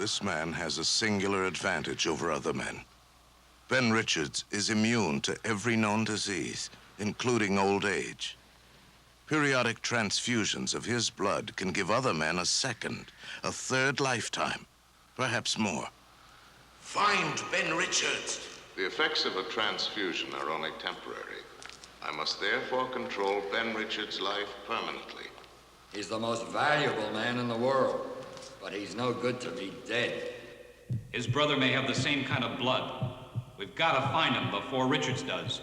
This man has a singular advantage over other men. Ben Richards is immune to every known disease, including old age. Periodic transfusions of his blood can give other men a second, a third lifetime, perhaps more. Find Ben Richards. The effects of a transfusion are only temporary. I must therefore control Ben Richards' life permanently. He's the most valuable man in the world, but he's no good to me dead. His brother may have the same kind of blood. We've got to find him before Richards does.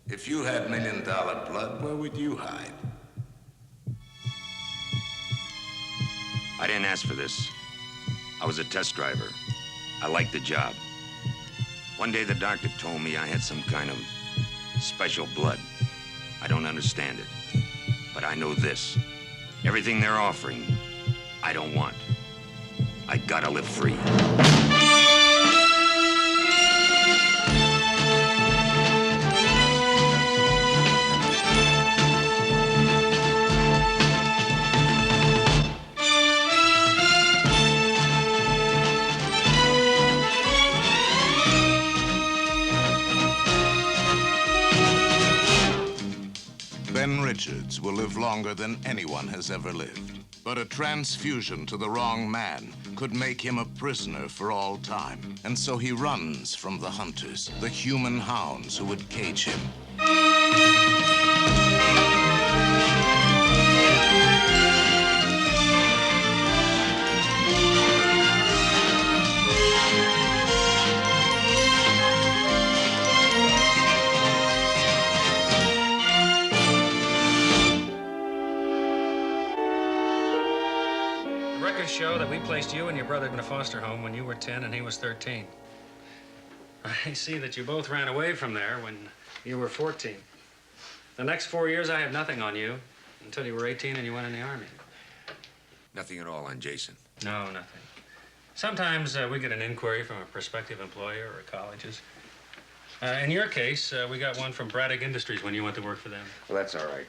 If you had $1 million blood, where would you hide? I didn't ask for this. I was a test driver. I liked the job. One day the doctor told me I had some kind of special blood. I don't understand it. But I know this. Everything they're offering, I don't want. I gotta live free. Ben Richards will live longer than anyone has ever lived. But a transfusion to the wrong man could make him a prisoner for all time. And so he runs from the hunters, the human hounds who would cage him. Show that we placed you and your brother in a foster home when you were 10 and he was 13. I see that you both ran away from there when you were 14. The next 4 years, I had nothing on you until you were 18 and you went in the Army. Nothing at all on Jason. No, nothing. Sometimes we get an inquiry from a prospective employer or colleges. In your case, we got one from Braddock Industries when you went to work for them. Well, that's all right.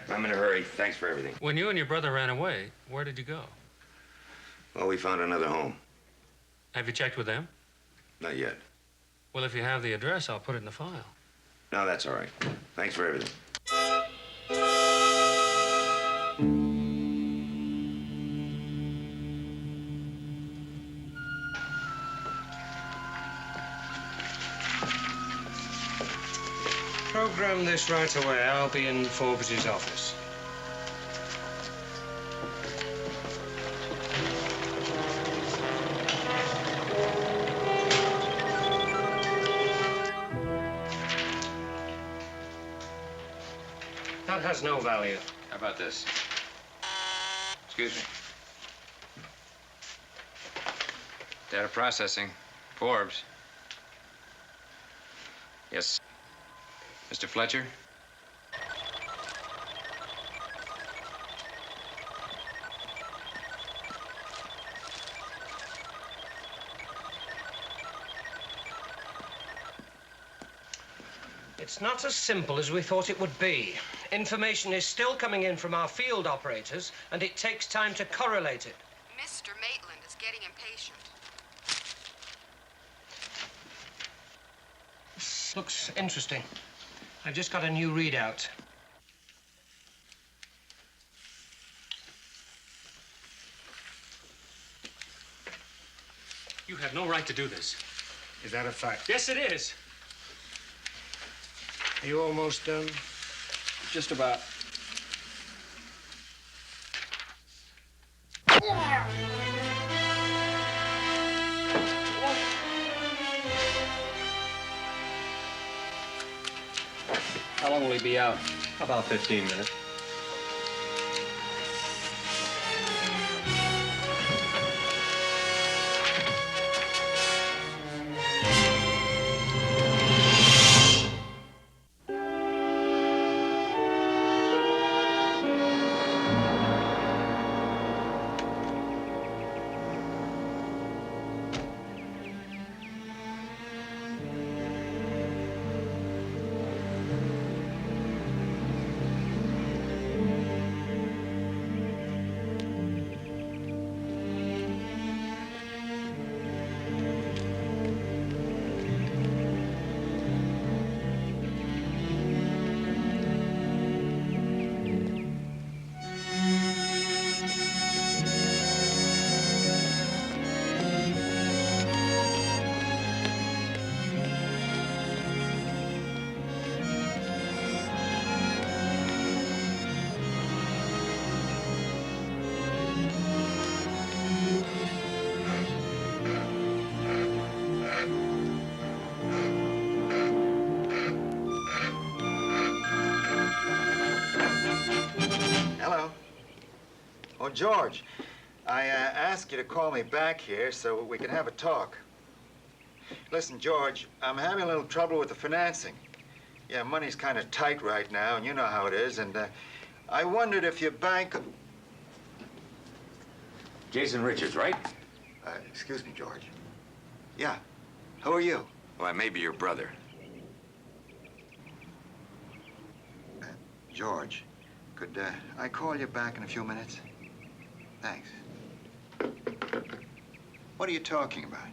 I'm in a hurry. Thanks for everything. When you and your brother ran away, where did you go? Well, we found another home. Have you checked with them? Not yet. Well, if you have the address, I'll put it in the file. No, that's all right. Thanks for everything. Program this right away. I'll be in Forbes' office. That has no value. How about this? Excuse me. Data processing. Forbes. Yes. Mr. Fletcher? It's not as simple as we thought it would be. Information is still coming in from our field operators, and it takes time to correlate it. Mr. Maitland is getting impatient. This looks interesting. I've just got a new readout. You had no right to do this. Is that a fact? Yes, it is. Are you almost done? Just about. How long will he be out? About 15 minutes. Oh, George, I asked you to call me back here so we can have a talk. Listen, George, I'm having a little trouble with the financing. Yeah, money's kind of tight right now, and you know how it is, and I wondered if your bank... Jason Richards, right? Excuse me, George. Yeah. Who are you? Well, I may be your brother. George, could I call you back in a few minutes? Thanks. What are you talking about?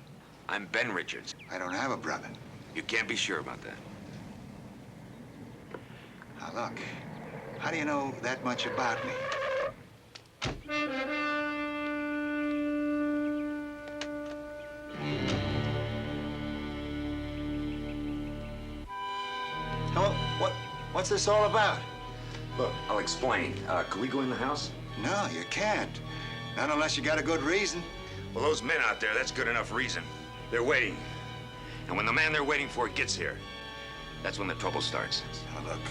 I'm Ben Richards. I don't have a brother. You can't be sure about that. Now, look, how do you know that much about me? What's this all about? Look, I'll explain. Could we go in the house? No, you can't. Not unless you got a good reason. Well, those men out there, that's good enough reason. They're waiting. And when the man they're waiting for gets here, that's when the trouble starts. Now, look,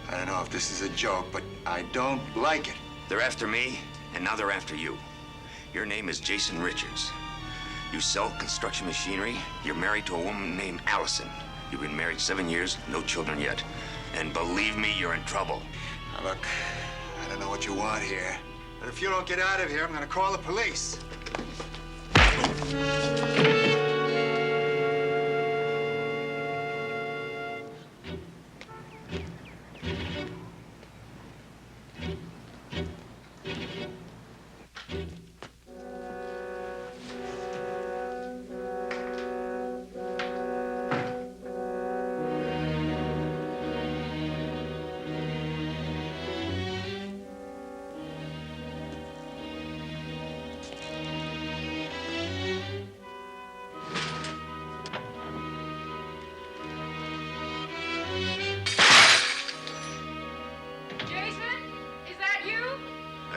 I don't know if this is a joke, but I don't like it. They're after me, and now they're after you. Your name is Jason Richards. You sell construction machinery. You're married to a woman named Allison. You've been married 7 years, no children yet. And believe me, you're in trouble. Now, look, I don't know what you want here, but if you don't get out of here, I'm gonna call the police.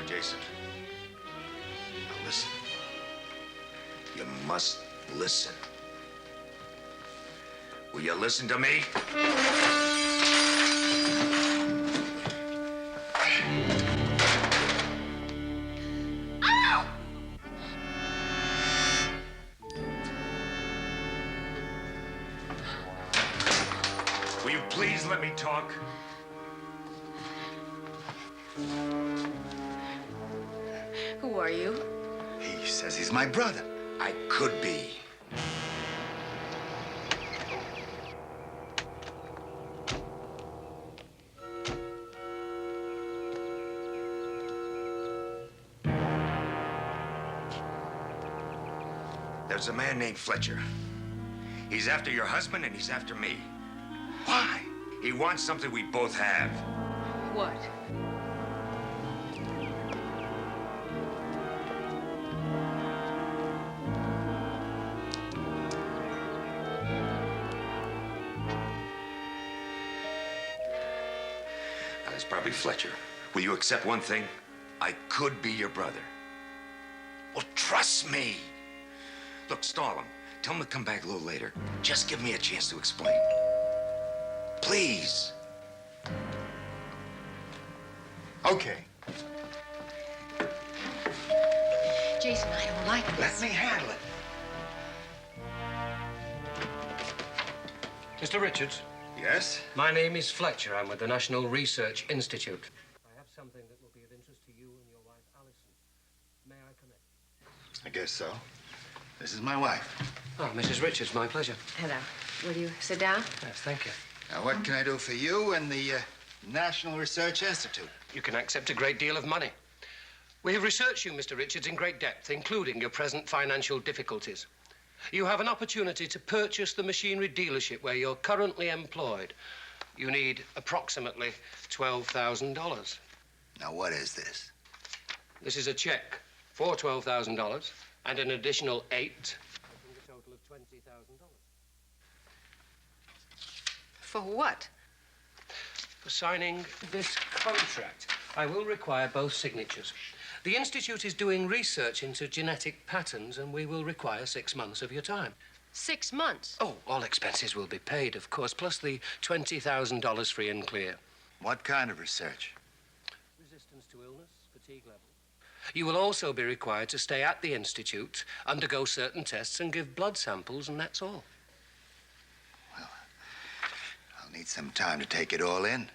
Jason, now listen. You must listen. Will you listen to me? Ow! Will you please let me talk? Who are you? He says he's my brother. I could be. There's a man named Fletcher. He's after your husband and he's after me. Why? He wants something we both have. What? It's probably Fletcher. Will you accept one thing? I could be your brother. Well, trust me. Look, stall him. Tell him to come back a little later. Just give me a chance to explain. Please. Okay. Jason, I don't like this. Let me handle it. Mr. Richards? Yes? My name is Fletcher. I'm with the National Research Institute. I have something that will be of interest to you and your wife, Allison. May I come in? I guess so. This is my wife. Oh, Mrs. Richards, my pleasure. Hello. Will you sit down? Yes, thank you. Now, what can I do for you and the National Research Institute? You can accept a great deal of money. We have researched you, Mr. Richards, in great depth, including your present financial difficulties. You have an opportunity to purchase the machinery dealership where you're currently employed. You need approximately $12,000. Now, what is this? This is a check for $12,000 and an additional $8,000, making a total of $20,000. For what? For signing this contract, I will require both signatures. The Institute is doing research into genetic patterns, and we will require 6 months of your time. 6 months? Oh, all expenses will be paid, of course, plus the $20,000 free and clear. What kind of research? Resistance to illness, fatigue level, You will also be required to stay at the Institute, undergo certain tests, and give blood samples, and that's all. Well, I'll need some time to take it all in.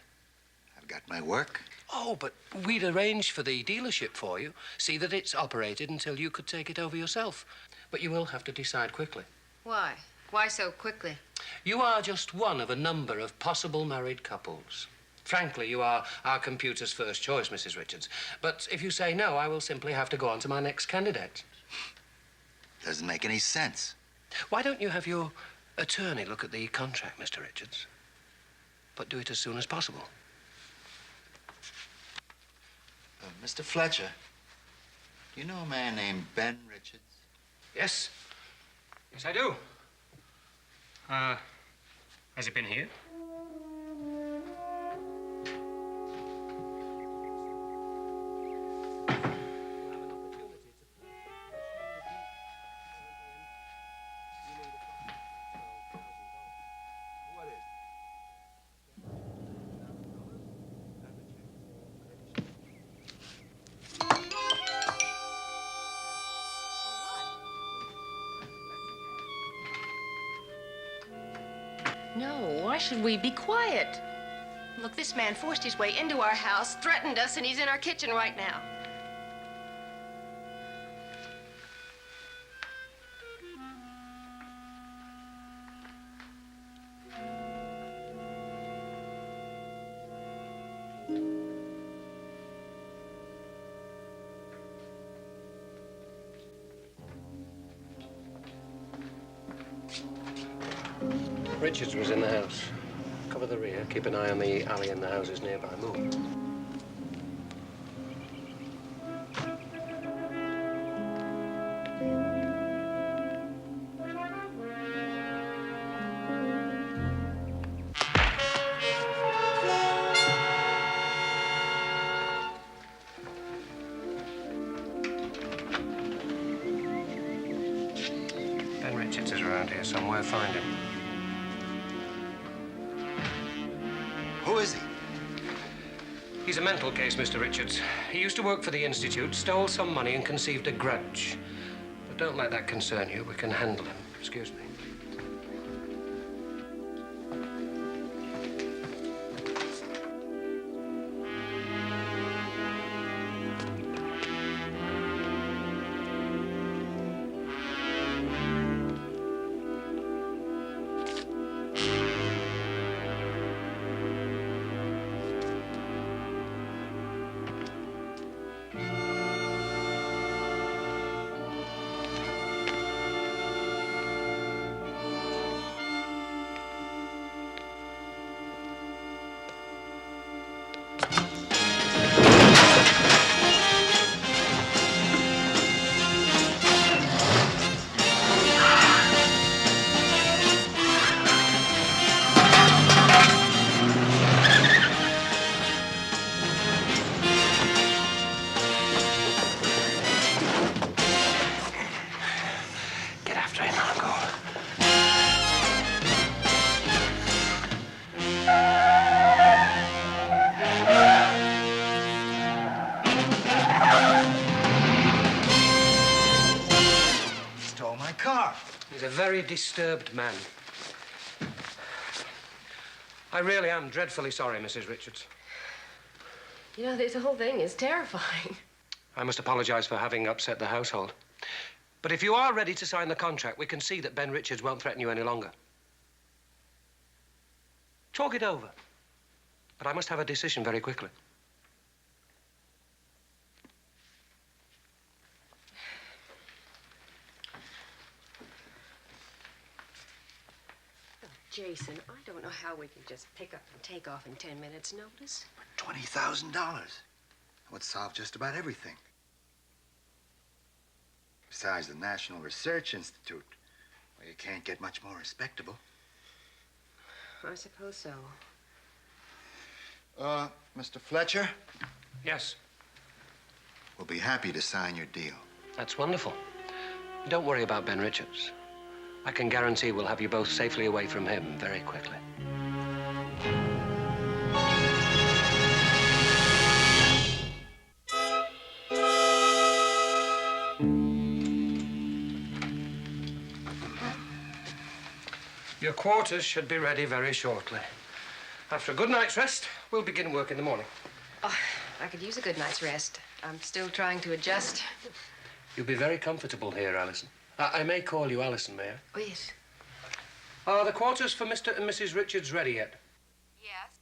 I've got my work. Oh, but we'd arrange for the dealership for you, see that it's operated until you could take it over yourself. But you will have to decide quickly. Why? Why so quickly? You are just one of a number of possible married couples. Frankly, you are our computer's first choice, Mrs. Richards. But if you say no, I will simply have to go on to my next candidate. Doesn't make any sense. Why don't you have your attorney look at the contract, Mr. Richards? But do it as soon as possible. Mr. Fletcher, do you know a man named Ben Richards? Yes. Yes, I do. Has he been here? No, why should we be quiet? Look, this man forced his way into our house, threatened us, and he's in our kitchen right now. Richards was in the house. Cover the rear, keep an eye on the alley and the houses nearby. Move. Ben Richards is around here somewhere. Find him. Who is he? He's a mental case, Mr. Richards. He used to work for the Institute, stole some money, and conceived a grudge. But don't let that concern you. We can handle him. Excuse me. He's a very disturbed man. I really am dreadfully sorry, Mrs. Richards. You know, this whole thing is terrifying. I must apologize for having upset the household. But if you are ready to sign the contract, we can see that Ben Richards won't threaten you any longer. Talk it over. But I must have a decision very quickly. Jason, I don't know how we can just pick up and take off in 10 minutes' notice. $20,000. Would solve just about everything. Besides the National Research Institute, well, you can't get much more respectable. I suppose so. Mr. Fletcher? Yes. We'll be happy to sign your deal. That's wonderful. Don't worry about Ben Richards. I can guarantee we'll have you both safely away from him very quickly. Your quarters should be ready very shortly. After a good night's rest, we'll begin work in the morning. Oh, I could use a good night's rest. I'm still trying to adjust. You'll be very comfortable here, Alison. I may call you Alison, may I? Oh, yes. Are the quarters for Mr. and Mrs. Richards ready yet? Yes.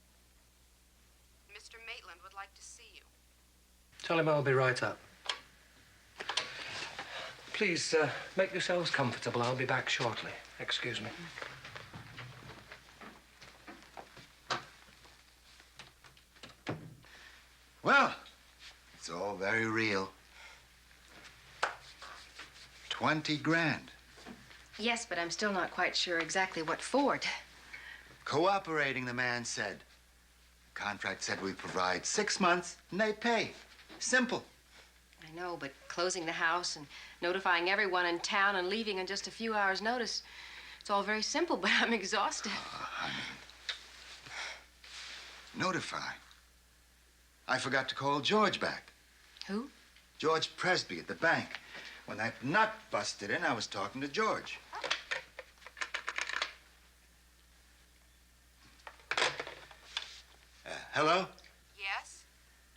Mr. Maitland would like to see you. Tell him I'll be right up. Please, make yourselves comfortable. I'll be back shortly. Excuse me. Well, it's all very real. 20 grand. Yes, but I'm still not quite sure exactly what for. Cooperating, the man said. The contract said we'd provide 6 months and they'd pay. Simple. I know, but closing the house and notifying everyone in town and leaving in just a few hours' notice, it's all very simple, but I'm exhausted. Oh, honey. Notify? I forgot to call George back. Who? George Presby at the bank. When that nut busted in, I was talking to George. Hello? Yes?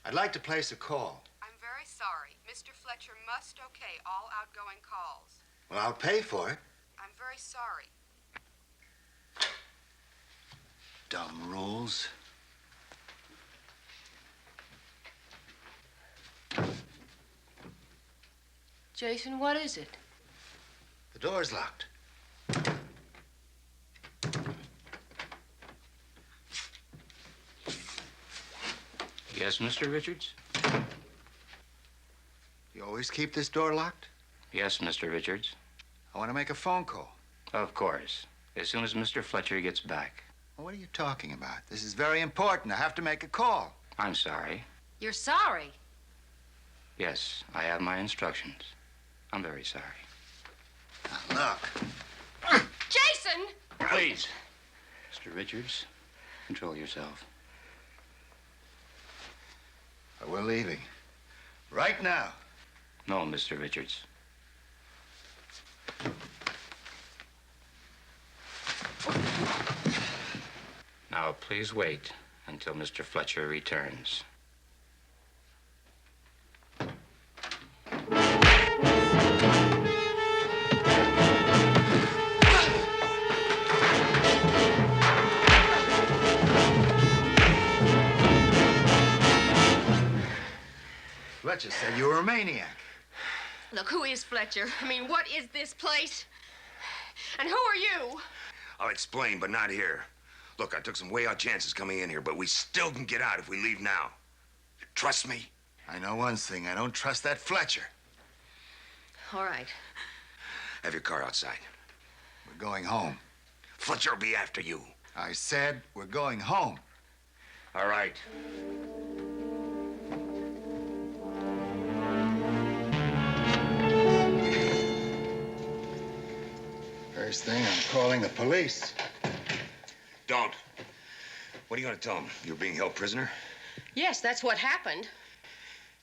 I'd like to place a call. I'm very sorry. Mr. Fletcher must okay all outgoing calls. Well, I'll pay for it. I'm very sorry. Dumb rules. Jason, what is it? The door's locked. Yes, Mr. Richards? You always keep this door locked? Yes, Mr. Richards. I want to make a phone call. Of course. As soon as Mr. Fletcher gets back. Well, what are you talking about? This is very important. I have to make a call. I'm sorry. You're sorry? Yes, I have my instructions. I'm very sorry. Now, look. Jason! Please. Mr. Richards, control yourself. We're leaving. Right now. No, Mr. Richards. Now, please wait until Mr. Fletcher returns. Fletcher said you were a maniac. Look, who is Fletcher? I mean, what is this place? And who are you? I'll explain, but not here. Look, I took some way out chances coming in here, but we still can get out if we leave now. Trust me? I know one thing. I don't trust that Fletcher. All right. Have your car outside. We're going home. Fletcher will be after you. I said we're going home. All right. First thing, I'm calling the police. Don't. What are you going to tell them? You're being held prisoner? Yes, that's what happened.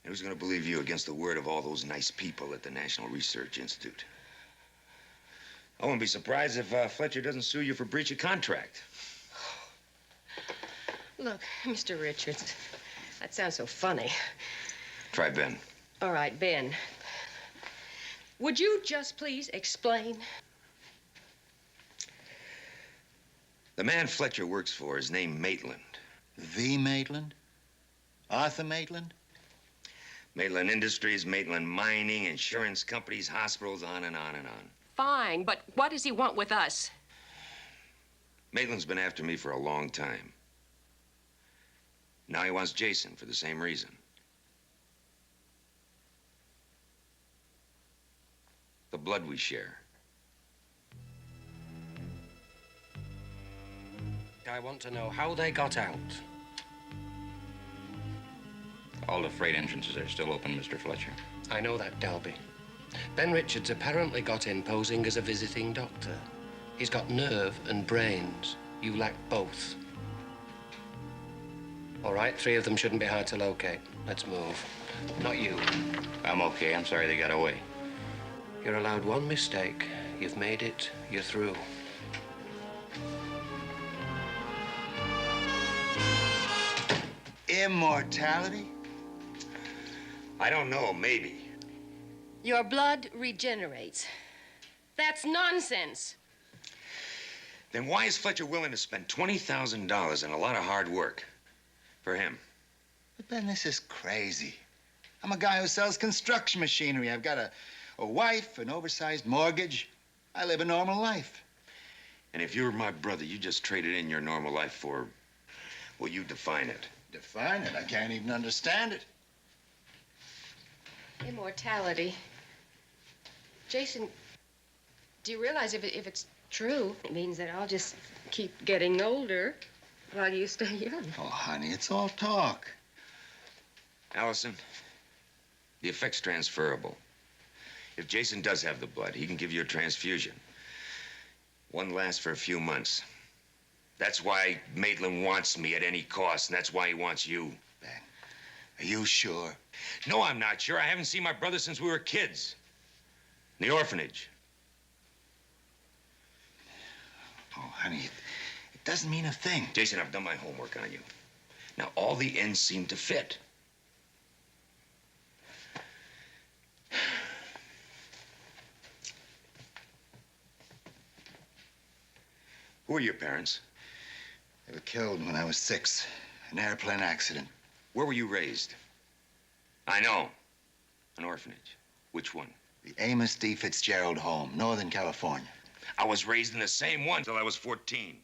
And who's going to believe you against the word of all those nice people at the National Research Institute? I won't be surprised if Fletcher doesn't sue you for breach of contract. Look, Mr. Richards, that sounds so funny. Try Ben. All right, Ben. Would you just please explain? The man Fletcher works for is named Maitland. The Maitland? Arthur Maitland? Maitland Industries, Maitland Mining, insurance companies, hospitals, on and on and on. Fine, but what does he want with us? Maitland's been after me for a long time. Now he wants Jason for the same reason. The blood we share. I want to know how they got out. All the freight entrances are still open, Mr. Fletcher. I know that, Delby. Ben Richards apparently got in posing as a visiting doctor. He's got nerve and brains. You lack both. All right, 3 of them shouldn't be hard to locate. Let's move. Not you. I'm okay. I'm sorry they got away. You're allowed one mistake. You've made it. You're through. Immortality? I don't know, maybe. Your blood regenerates. That's nonsense. Then why is Fletcher willing to spend $20,000 and a lot of hard work for him? But Ben, this is crazy. I'm a guy who sells construction machinery. I've got a wife, an oversized mortgage. I live a normal life. And if you were my brother, you just traded in your normal life for, well, you define it. Define it? I can't even understand it. Immortality. Jason, do you realize if it's true, it means that I'll just keep getting older while you stay young? Oh, honey, it's all talk. Allison, the effect's transferable. If Jason does have the blood, he can give you a transfusion. One lasts for a few months. That's why Maitland wants me at any cost, and that's why he wants you. Ben, are you sure? No, I'm not sure. I haven't seen my brother since we were kids. In the orphanage. Oh, honey, it doesn't mean a thing. Jason, I've done my homework on you. Now, all the ends seem to fit. Who are your parents? They were killed when I was 6. An airplane accident. Where were you raised? I know. An orphanage. Which one? The Amos D. Fitzgerald home, Northern California. I was raised in the same one till I was 14.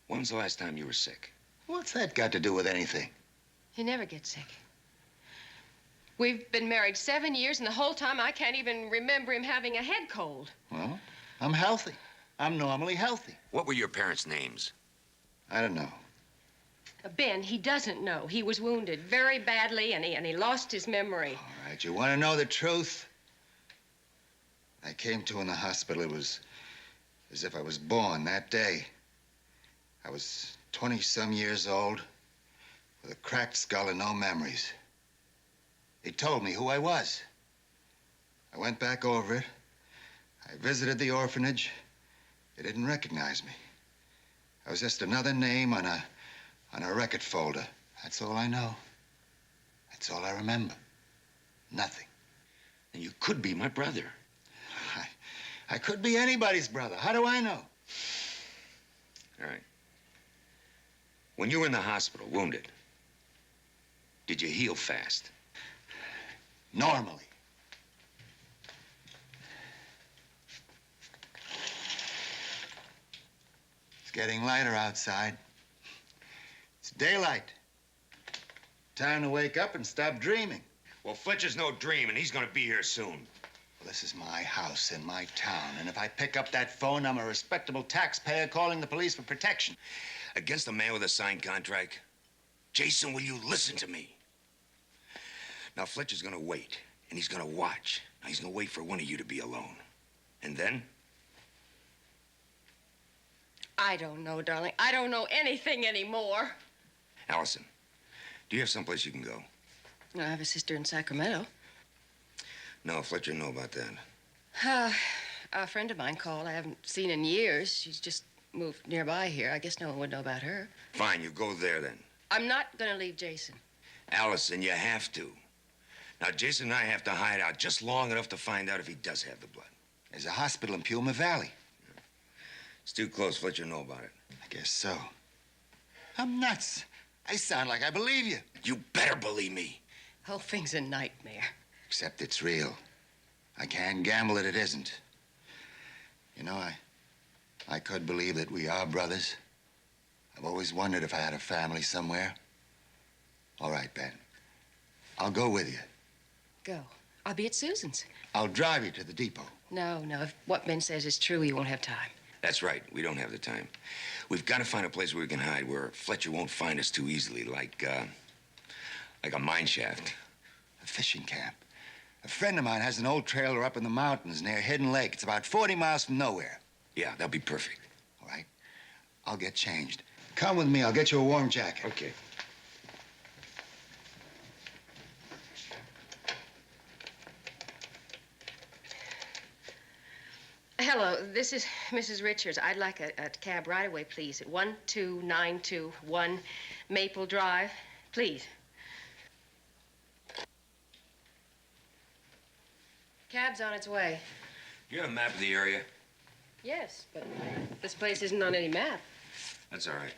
When was the last time you were sick? What's that got to do with anything? He never gets sick. We've been married 7 years, and the whole time I can't even remember him having a head cold. Well, I'm healthy. I'm normally healthy. What were your parents' names? I don't know. Ben, he doesn't know. He was wounded very badly, and he lost his memory. All right, you want to know the truth? I came to in the hospital. It was as if I was born that day. I was 20-some years old, with a cracked skull and no memories. He told me who I was. I went back over it. I visited the orphanage. They didn't recognize me. I was just another name on a record folder. That's all I know. That's all I remember. Nothing. And you could be my brother. I could be anybody's brother. How do I know? All right. When you were in the hospital, wounded, did you heal fast? Normally. It's getting lighter outside. It's daylight. Time to wake up and stop dreaming. Well, Fletcher's no dream, and he's gonna be here soon. Well, this is my house in my town, and if I pick up that phone, I'm a respectable taxpayer calling the police for protection. Against a man with a signed contract? Jason, will you listen to me? Now, Fletcher's gonna wait, and he's gonna watch. Now, he's gonna wait for one of you to be alone. And then? I don't know, darling. I don't know anything anymore. Allison, do you have someplace you can go? I have a sister in Sacramento. No, Fletcher know about that. A friend of mine called. I haven't seen in years. She's just moved nearby here. I guess no one would know about her. Fine, you go there then. I'm not going to leave Jason. Allison, you have to. Now, Jason and I have to hide out just long enough to find out if he does have the blood. There's a hospital in Puma Valley. It's too close. Fletcher know about it. I guess so. I'm nuts. I sound like I believe you. You better believe me. The whole thing's a nightmare. Except it's real. I can't gamble that it isn't. You know, I could believe that we are brothers. I've always wondered if I had a family somewhere. All right, Ben. I'll go with you. Go. I'll be at Susan's. I'll drive you to the depot. No. If what Ben says is true, you won't have time. That's right. We don't have the time. We've got to find a place where we can hide, where Fletcher won't find us too easily, like a mine shaft. A fishing camp. A friend of mine has an old trailer up in the mountains near Hidden Lake. It's about 40 miles from nowhere. Yeah, that'll be perfect. All right. I'll get changed. Come with me. I'll get you a warm jacket. Okay. Hello, this is Mrs. Richards. I'd like a cab right away, please, at 12921 Maple Drive. Please. Cab's on its way. You have a map of the area? Yes, but this place isn't on any map. That's all right.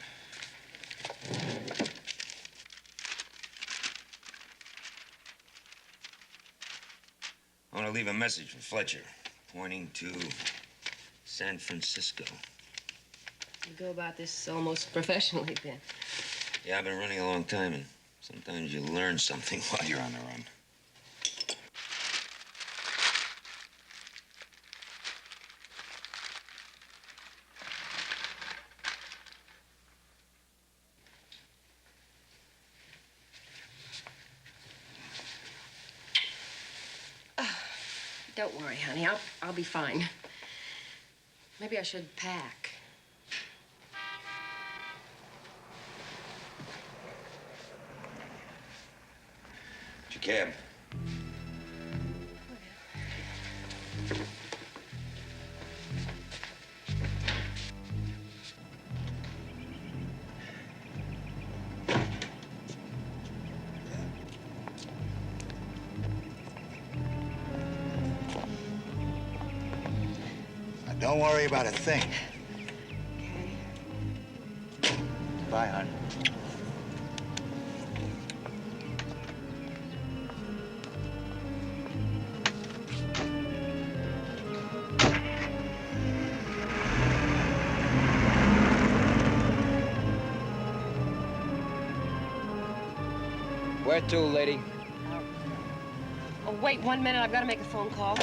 I want to leave a message for Fletcher, pointing to San Francisco. You go about this almost professionally, Ben. Yeah, I've been running a long time, and sometimes you learn something while you're on the run. Don't worry, honey. I'll be fine. Maybe I should pack. It's your cab. Don't worry about a thing. Okay. Bye, hon. Where to, lady? Oh, wait 1 minute. I've got to make a phone call.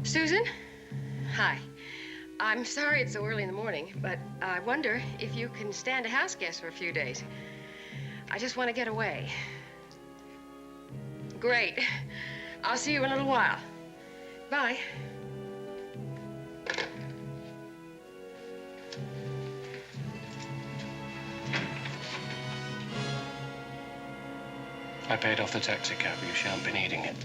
Susan? Hi. I'm sorry it's so early in the morning, but I wonder if you can stand a house guest for a few days. I just want to get away. Great. I'll see you in a little while. Bye. I paid off the taxi cab. You shan't be needing it.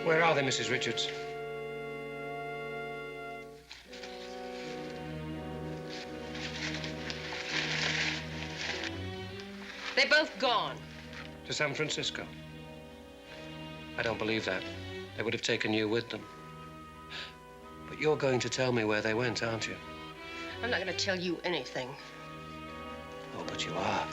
Where are they, Mrs. Richards? They're both gone. To San Francisco? I don't believe that. They would have taken you with them. But you're going to tell me where they went, aren't you? I'm not going to tell you anything. Oh, but you are.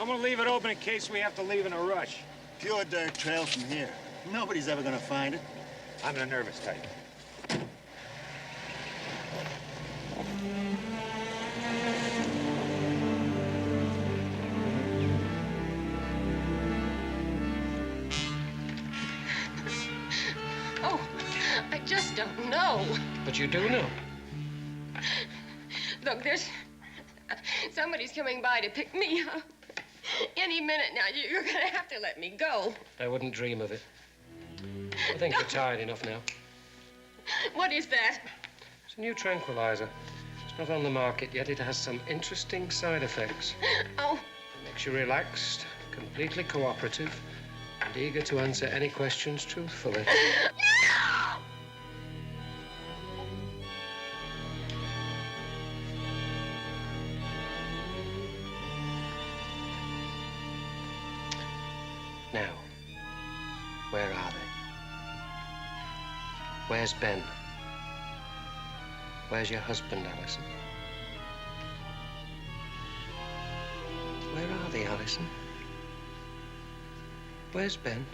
I'm gonna leave it open in case we have to leave in a rush. Pure dirt trail from here. Nobody's ever gonna find it. I'm the nervous type. Oh, I just don't know. But you do know. Look, somebody's coming by to pick me up. Any minute now, you're gonna have to let me go. I wouldn't dream of it. I think you're tired enough now. What is that? It's a new tranquilizer. It's Not on the market yet. It has some interesting side effects. Oh. It makes you relaxed, completely cooperative, and eager to answer any questions truthfully. Now, where are they? Where's Ben? Where's your husband, Alison? Where are they, Alison? Where's Ben?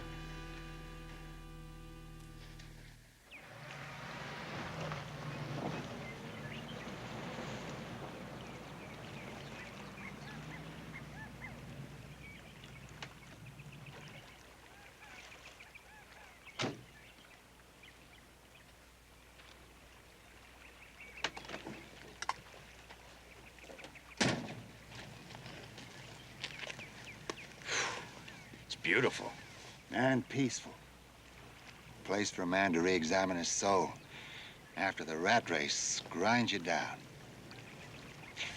Beautiful. And peaceful. Place for a man to re-examine his soul after the rat race grinds you down.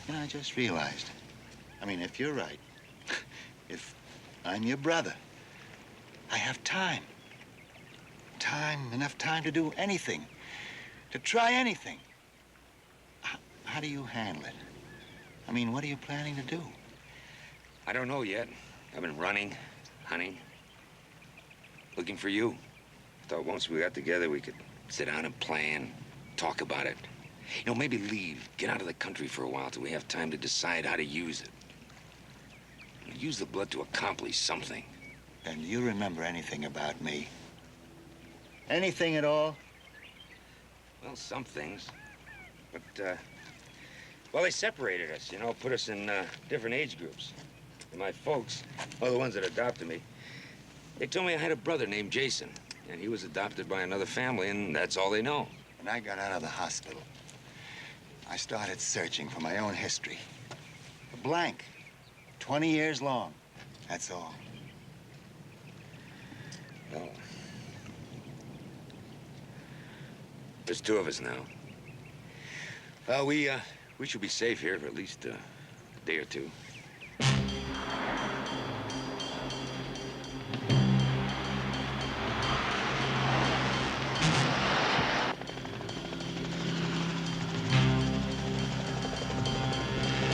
You know, I just realized, I mean, if you're right, if I'm your brother, I have time. Enough time to do anything, to try anything. How do you handle it? I mean, what are you planning to do? I don't know yet. I've been running, hunting, looking for you. Thought once we got together, we could sit down and plan, talk about it. You know, maybe leave, get out of the country for a while till we have time to decide how to use it. Use the blood to accomplish something. And do you remember anything about me? Anything at all? Well, some things. But, well, they separated us, you know, put us in different age groups. And my folks, well, the ones that adopted me, they told me I had a brother named Jason, and he was adopted by another family, and that's all they know. When I got out of the hospital, I started searching for my own history. A blank, 20 years long, that's all. Well, there's two of us now. Well, we should be safe here for at least a day or two.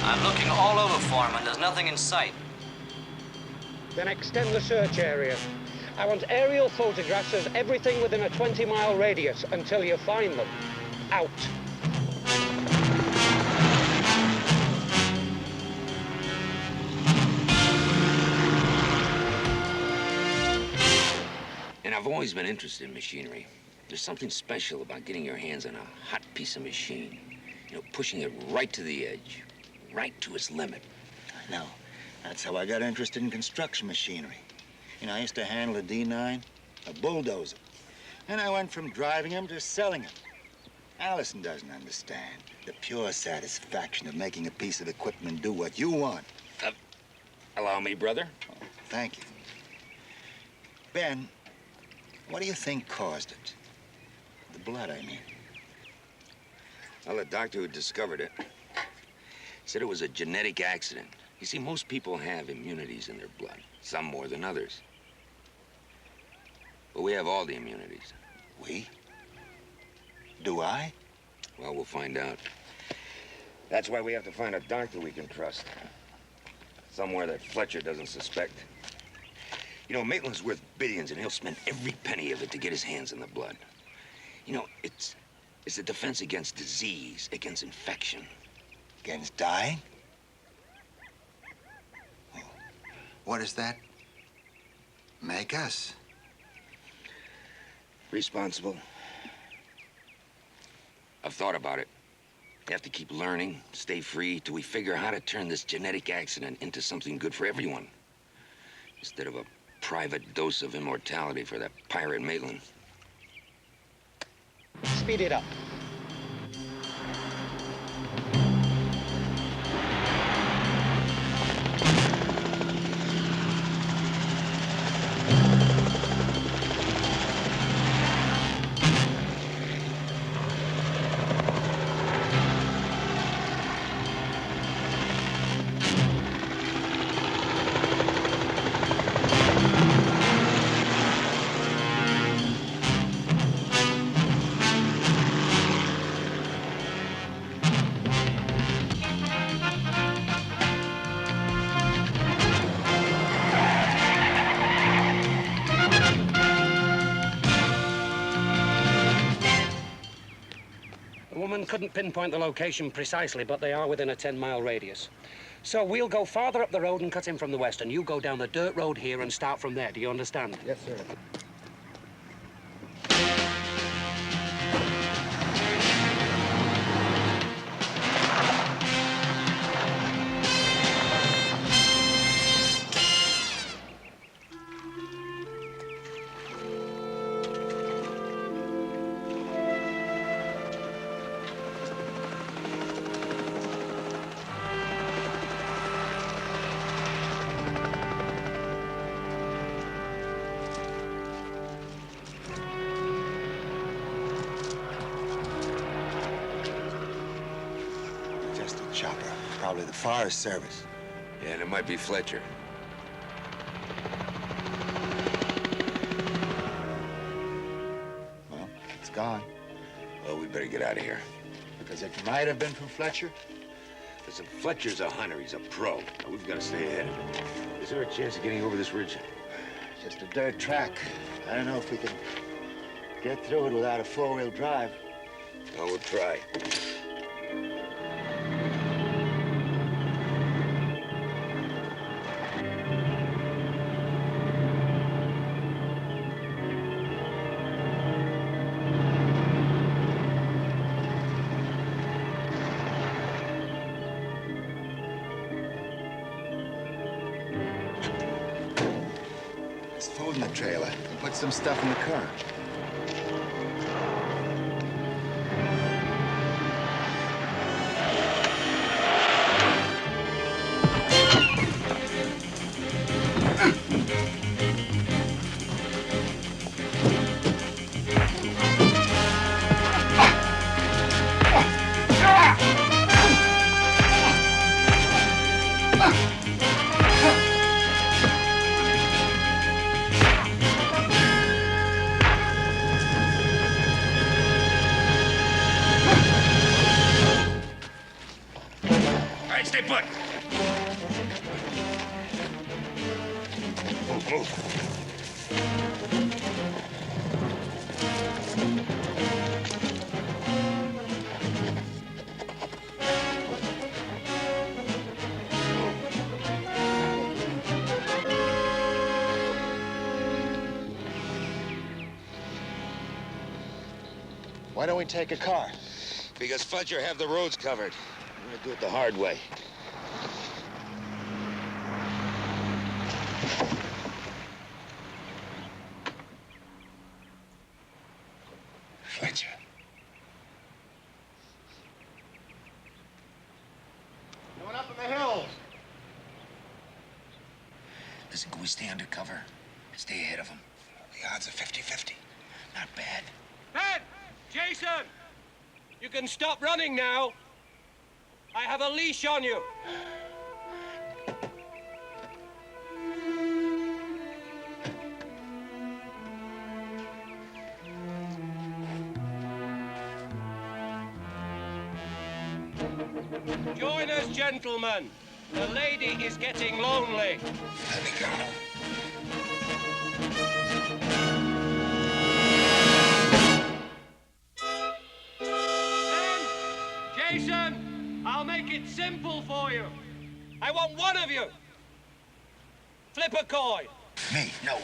I'm looking all over for him, and there's nothing in sight. Then extend the search area. I want aerial photographs of everything within a 20-mile radius until you find them. Out. And I've always been interested in machinery. There's something special about getting your hands on a hot piece of machine. You know, pushing it right to the edge, right to its limit. I know. That's how I got interested in construction machinery. You know, I used to handle a D9, a bulldozer. And I went from driving them to selling them. Allison doesn't understand the pure satisfaction of making a piece of equipment do what you want. Allow me, brother. Oh, thank you. Ben, what do you think caused it? The blood, I mean. Well, the doctor who discovered it said it was a genetic accident. You see, most people have immunities in their blood, some more than others. But we have all the immunities. We? Do I? Well, we'll find out. That's why we have to find a doctor we can trust. Somewhere that Fletcher doesn't suspect. You know, Maitland's worth billions, and he'll spend every penny of it to get his hands in the blood. You know, it's a defense against disease, against infection. Against dying? What does that make us? Responsible. I've thought about it. You have to keep learning, stay free, till we figure how to turn this genetic accident into something good for everyone. Instead of a private dose of immortality for that pirate Maitland. Speed it up. woman couldn't pinpoint the location precisely, but they are within a 10-mile radius. So we'll go farther up the road and cut in from the west, and you go down the dirt road here and start from there. Do you understand? Yes, sir. Chopper. Probably the Forest Service. Yeah, and it might be Fletcher. Well, it's gone. Well, we better get out of here. Because it might have been from Fletcher. Listen, Fletcher's a hunter. He's a pro. Now, we've got to stay ahead of him. Is there a chance of getting over this ridge? Just a dirt track. I don't know if we can get through it without a four-wheel drive. Well, we'll try. There's food in the trailer. Put some stuff in the car. Stay put. Move. Why don't we take a car? Because Fletcher have the roads covered. We're gonna do it the hard way. Fletcher. Going up in the hills. Listen, can we stay undercover? Stay ahead of them. The odds are 50-50. Not bad. Ben! Jason! You can stop running now. I have a leash on you. Join us, gentlemen. The lady is getting lonely. Let me go. Ben! Jason! I'll make it simple for you. I want one of you. Flip a coin. Me? No.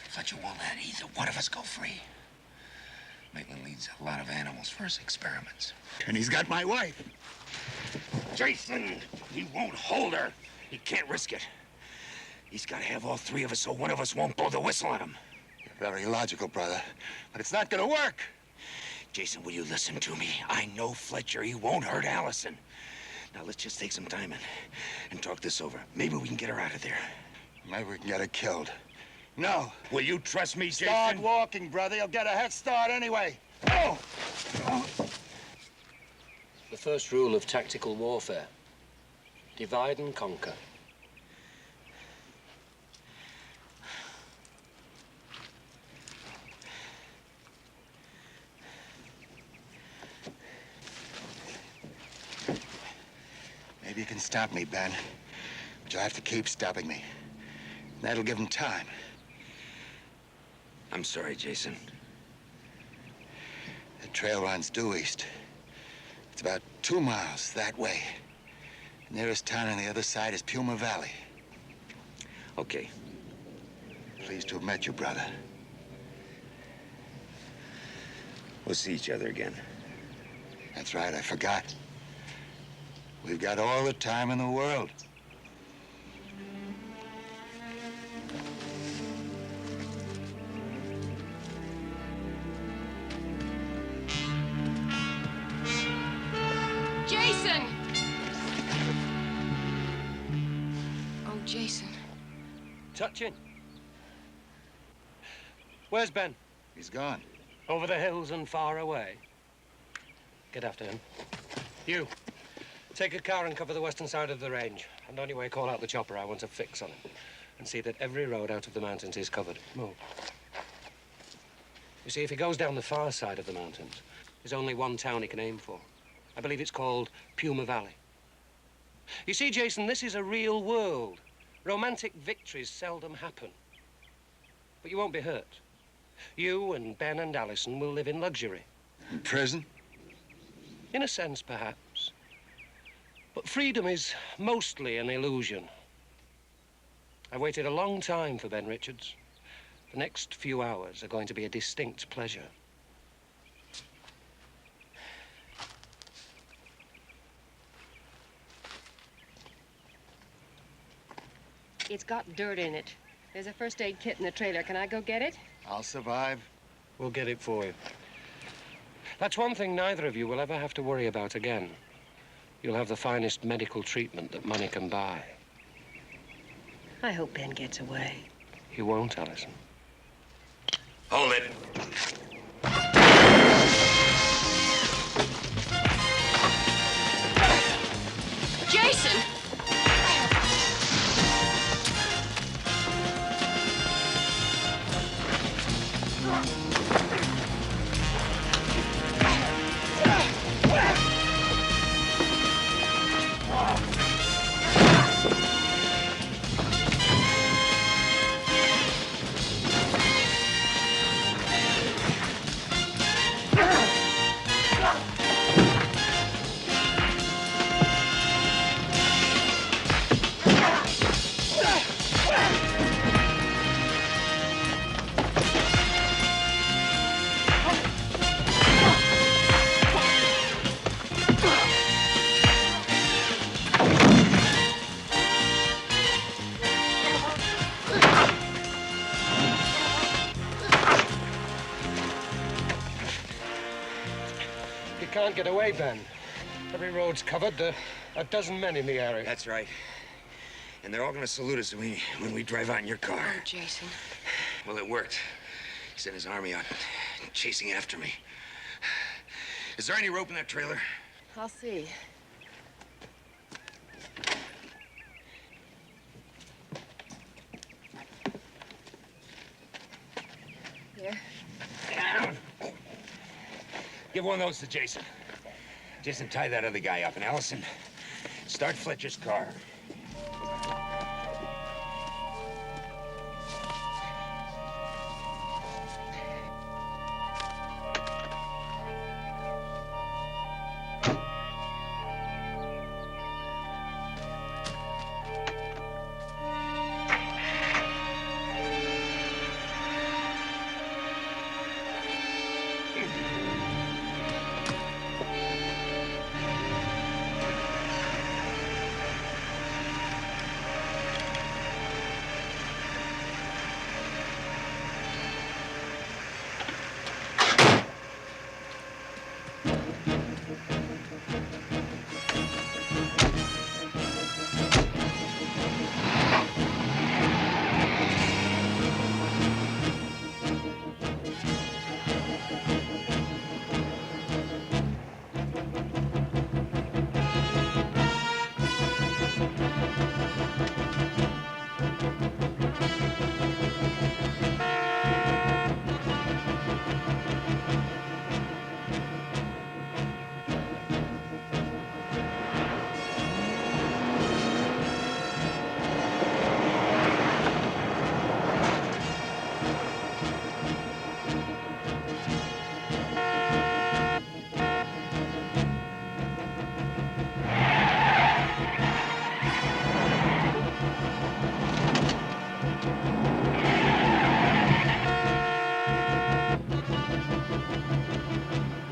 Fletcher won't let either one of us go free. Maitland leads a lot of animals for his experiments. And he's got my wife. Jason! He won't hold her. He can't risk it. He's got to have all three of us so one of us won't blow the whistle on him. You're very logical, brother. But it's not gonna work. Jason, will you listen to me? I know Fletcher. He won't hurt Allison. Now, let's just take some time and talk this over. Maybe we can get her out of there. Maybe we can get her killed. No. Will you trust me, Jason? Start walking, brother. You'll get a head start anyway. Oh! The first rule of tactical warfare. Divide and conquer. Maybe you can stop me, Ben. But you'll have to keep stopping me. That'll give him time. I'm sorry, Jason. They're trail runs due east. It's about 2 miles that way. The nearest town on the other side is Puma Valley. Okay. Pleased to have met you, brother. We'll see each other again. That's right, I forgot. We've got all the time in the world. Jason! Oh, Jason. Touching. Where's Ben? He's gone. Over the hills and far away. Get after him. You, take a car and cover the western side of the range. And on your way, call out the chopper. I want a fix on him. And see that every road out of the mountains is covered. Move. You see, if he goes down the far side of the mountains, there's only one town he can aim for. I believe it's called Puma Valley. You see, Jason, this is a real world. Romantic victories seldom happen. But you won't be hurt. You and Ben and Allison will live in luxury. In prison? In a sense, perhaps. But freedom is mostly an illusion. I've waited a long time for Ben Richards. The next few hours are going to be a distinct pleasure. It's got dirt in it. There's a first aid kit in the trailer. Can I go get it? I'll survive. We'll get it for you. That's one thing neither of you will ever have to worry about again. You'll have the finest medical treatment that money can buy. I hope Ben gets away. He won't, Allison. Hold it. Jason! Can't get away, Ben. Every road's covered. A dozen men in the area. That's right. And they're all gonna salute us when we drive out in your car. Oh, Jason. Well, it worked. He sent his army out chasing after me. Is there any rope in that trailer? I'll see. Here. Down. Give one of those to Jason. Jason, tie that other guy up. And Allison, start Fletcher's car.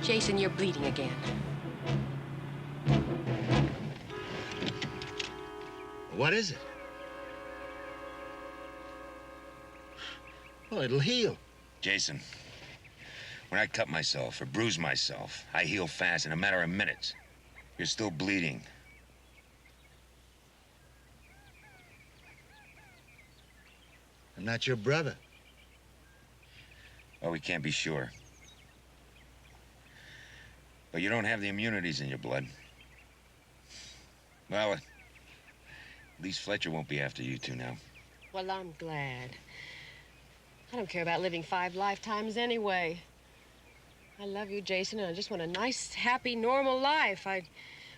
Jason, you're bleeding again. What is it? Oh, it'll heal. Jason, when I cut myself or bruise myself, I heal fast in a matter of minutes. You're still bleeding. I'm not your brother. Well, we can't be sure. But you don't have the immunities in your blood. Well, at least Fletcher won't be after you two now. Well, I'm glad. I don't care about living 5 lifetimes anyway. I love you, Jason, and I just want a nice, happy, normal life. I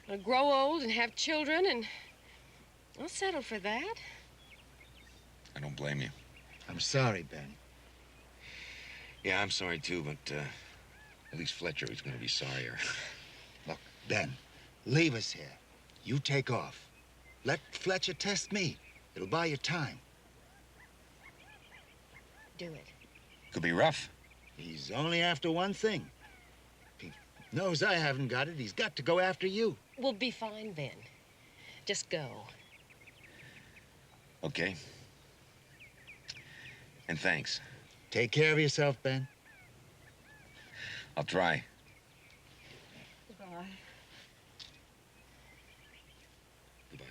want to grow old and have children, and I'll settle for that. I don't blame you. I'm sorry, Ben. Yeah, I'm sorry too, but at least Fletcher is going to be sorrier. Look, Ben, leave us here. You take off. Let Fletcher test me. It'll buy you time. Do it. Could be rough. He's only after one thing. If he knows I haven't got it, he's got to go after you. We'll be fine, Ben. Just go. Okay. And thanks. Take care of yourself, Ben. I'll try. Goodbye. Goodbye.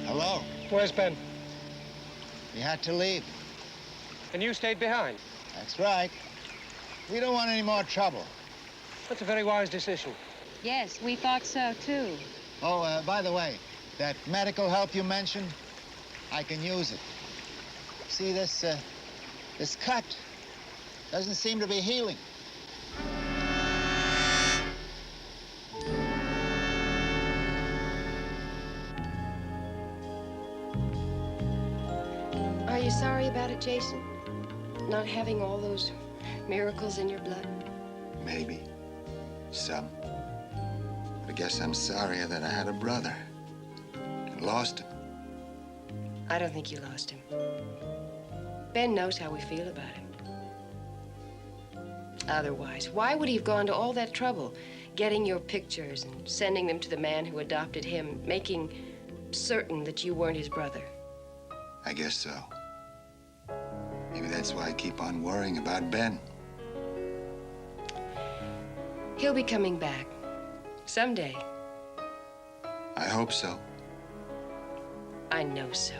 Hello. Where's Ben? We had to leave. And you stayed behind? That's right. We don't want any more trouble. That's a very wise decision. Yes, we thought so, too. Oh, by the way, that medical help you mentioned, I can use it. See, this cut doesn't seem to be healing. Are you sorry about it, Jason? Not having all those miracles in your blood? Maybe. Some. But I guess I'm sorrier that I had a brother and lost him. I don't think you lost him. Ben knows how we feel about him. Otherwise, why would he have gone to all that trouble, getting your pictures and sending them to the man who adopted him, making certain that you weren't his brother? I guess so. Maybe that's why I keep on worrying about Ben. He'll be coming back. Someday. I hope so. I know so.